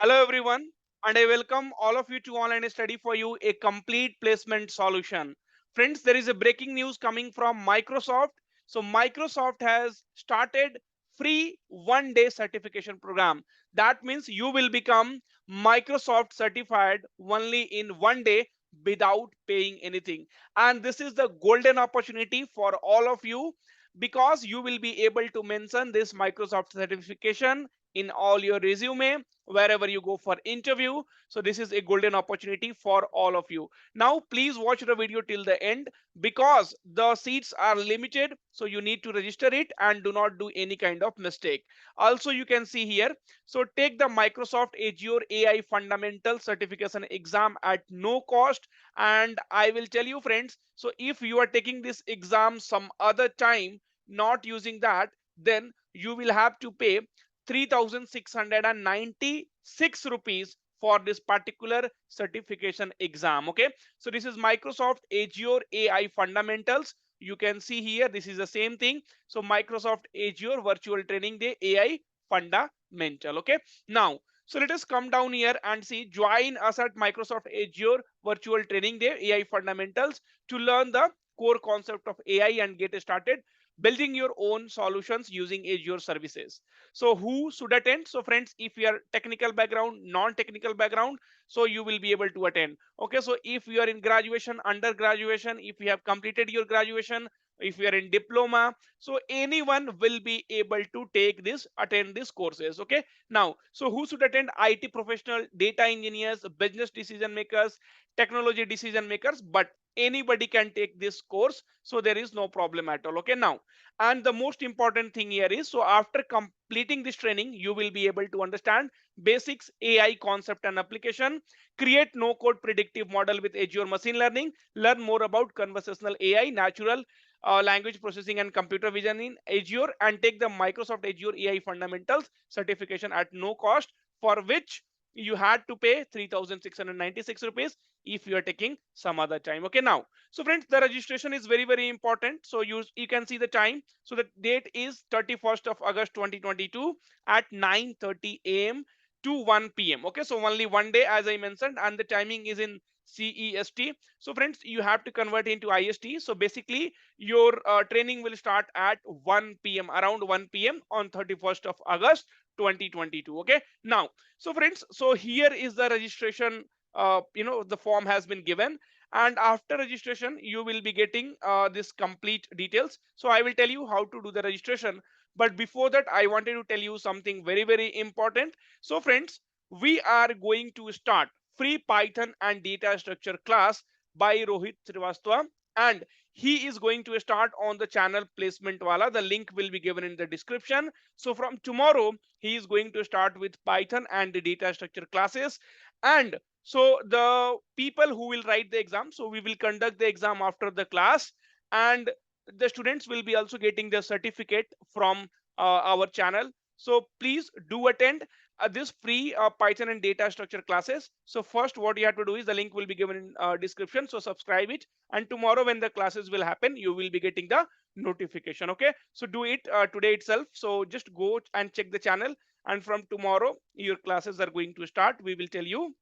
Hello everyone, and I welcome all of you to Online Study for You, a complete placement solution. Friends, there is a breaking news coming from Microsoft. So Microsoft has started free 1 day certification program. That means you will become Microsoft certified only in 1 day without paying anything. And this is the golden opportunity for all of you because you will be able to mention this Microsoft certification in all your resume wherever you go for interview. So this is a golden opportunity for all of you. Now please watch the video till the end because the seats are limited, so you need to register it and do not do any kind of mistake. Also you can see here, so take the Microsoft Azure AI fundamental certification exam at no cost. And I will tell you friends, so if you are taking this exam some other time not using that, then you will have to pay 3696 rupees for this particular certification exam. Okay, so this is Microsoft Azure AI fundamentals. You can see here this is the same thing. So Microsoft Azure virtual training day AI fundamental. Okay, now so let us come down here and see, join us at Microsoft Azure virtual training day AI fundamentals to learn the core concept of AI and get started building your own solutions using Azure services. So who should attend? So friends, if you are technical background, non-technical background, so you will be able to attend. Okay, so if you are in graduation, under graduation, if you have completed your graduation, if you are in diploma, so anyone will be able to take this, attend these courses. Okay, now so who should attend? IT professional, data engineers, business decision makers, technology decision makers, but anybody can take this course, so there is no problem at all. Okay, now and the most important thing here is, so after completing this training you will be able to understand basics AI concept and application, create no code predictive model with Azure machine learning, learn more about conversational AI, natural language processing and computer vision in Azure, and take the Microsoft Azure AI fundamentals certification at no cost, for which you had to pay 3696 rupees if you are taking some other time. Okay, now so friends, the registration is very important. So you can see the time. So the date is 31st of August 2022 at 9:30 a.m. to 1 p.m. Okay, so only 1 day as I mentioned, and the timing is in CEST. So friends, you have to convert into IST. So basically your training will start at 1 p.m. around 1 p.m. on 31st of August 2022. Okay, now so friends, so here is the registration. The form has been given, and after registration you will be getting this complete details. So I will tell you how to do the registration, but before that I wanted to tell you something very important. So friends, we are going to start free Python and data structure class by Rohit Srivastava, and he is going to start on the channel Placement Wala. The link will be given in the description. So from tomorrow he is going to start with Python and the data structure classes. And so the people who will write the exam, so we will conduct the exam after the class, and the students will be also getting the certificate from our channel. So please do attend this free Python and data structure classes. So first what you have to do is, the link will be given in description, so subscribe it, and tomorrow when the classes will happen you will be getting the notification. Okay, so do it today itself. So just go and check the channel, and from tomorrow your classes are going to start. We will tell you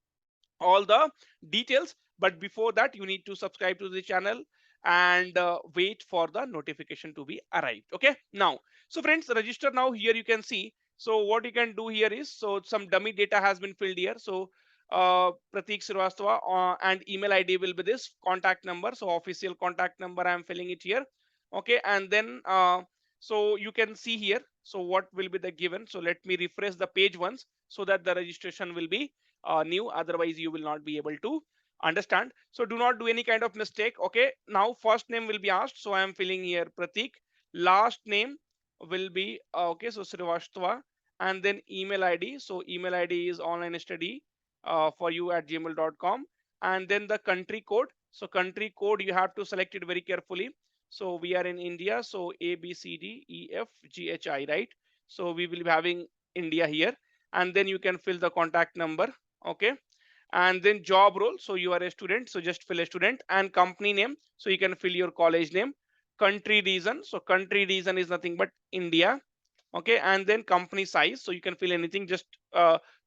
all the details, but before that you need to subscribe to the channel and wait for the notification to be arrived. Okay, now so friends, register now. Here you can see, so what you can do here is, so some dummy data has been filled here. So Pratik Srivastava and email ID will be this, contact number, so official contact number I am filling it here. Okay, and then so you can see here, so what will be the given. So let me refresh the page once so that the registration will be new, otherwise you will not be able to understand. So do not do any kind of mistake. Okay, now first name will be asked, so I am filling here Pratik. Last name will be okay, so Srivastava, and then email ID. So email ID is online study for you at gmail.com, and then the country code. So country code you have to select it very carefully. So we are in India, so ABCDEFGHI, right? So we will be having India here, and then you can fill the contact number. Okay, and then job role, so you are a student, so just fill a student, and company name, so you can fill your college name. Country region, so country region is nothing but India. Okay, and then company size, so you can fill anything, just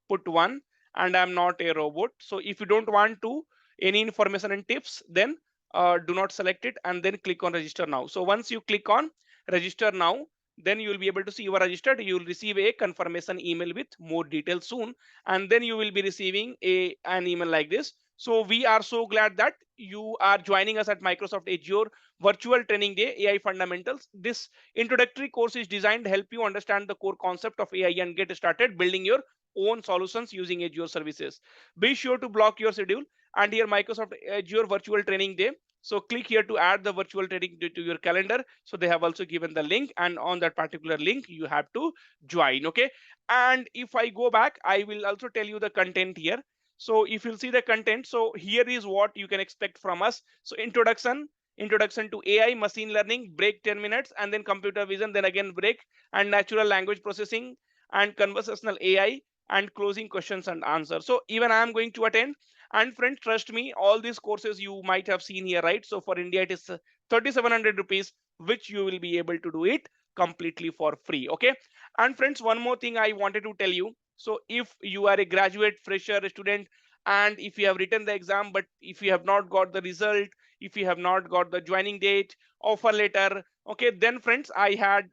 put one. and I'm not a robot. So if you don't want to any information and tips, then do not select it and then click on register now. So once you click on register now, then you will be able to see you are registered. You will receive a confirmation email with more details soon, and then you will be receiving an email like this. So we are so glad that you are joining us at Microsoft Azure virtual training day, AI fundamentals. This introductory course is designed to help you understand the core concept of AI and get started building your own solutions using Azure services. Be sure to block your schedule and here Microsoft Azure virtual training day. So click here to add the virtual training to your calendar. So they have also given the link, and on that particular link you have to join. Okay. And if I go back, I will also tell you the content here. So if you'll see the content, so here is what you can expect from us. So introduction to AI, machine learning, break 10 minutes, and then computer vision, then again break, and natural language processing, and conversational AI, and closing questions and answers. So even I am going to attend. And friends, trust me, all these courses you might have seen here, right? So for India, it is 3,700 rupees, which you will be able to do it completely for free. Okay. And friends, one more thing I wanted to tell you. So if you are a graduate, fresher, student, and if you have written the exam, but if you have not got the result, if you have not got the joining date, offer letter, okay, then friends, I had,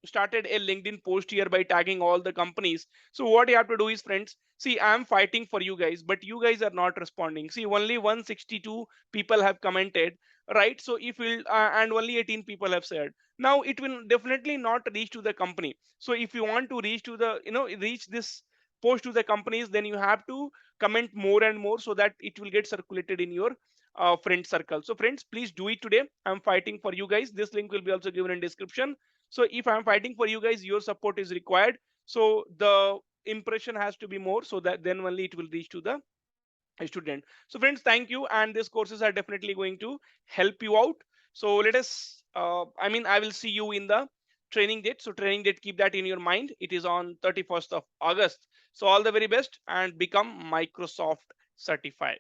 started a LinkedIn post here by tagging all the companies. So what you have to do is, friends, see, I'm fighting for you guys, but you guys are not responding. See, only 162 people have commented, right? So if we'll and only 18 people have said. Now it will definitely not reach to the company. So if you want to reach to the, reach this post to the companies, then you have to comment more and more so that it will get circulated in your friend circle. So friends, please do it today. I'm fighting for you guys. This link will be also given in description. So if I'm fighting for you guys, your support is required. So the impression has to be more, so that then only it will reach to the student. So friends, thank you, and these courses are definitely going to help you out. So let us I will see you in the training date. So training date, keep that in your mind. It is on 31st of August. So all the very best and become Microsoft certified.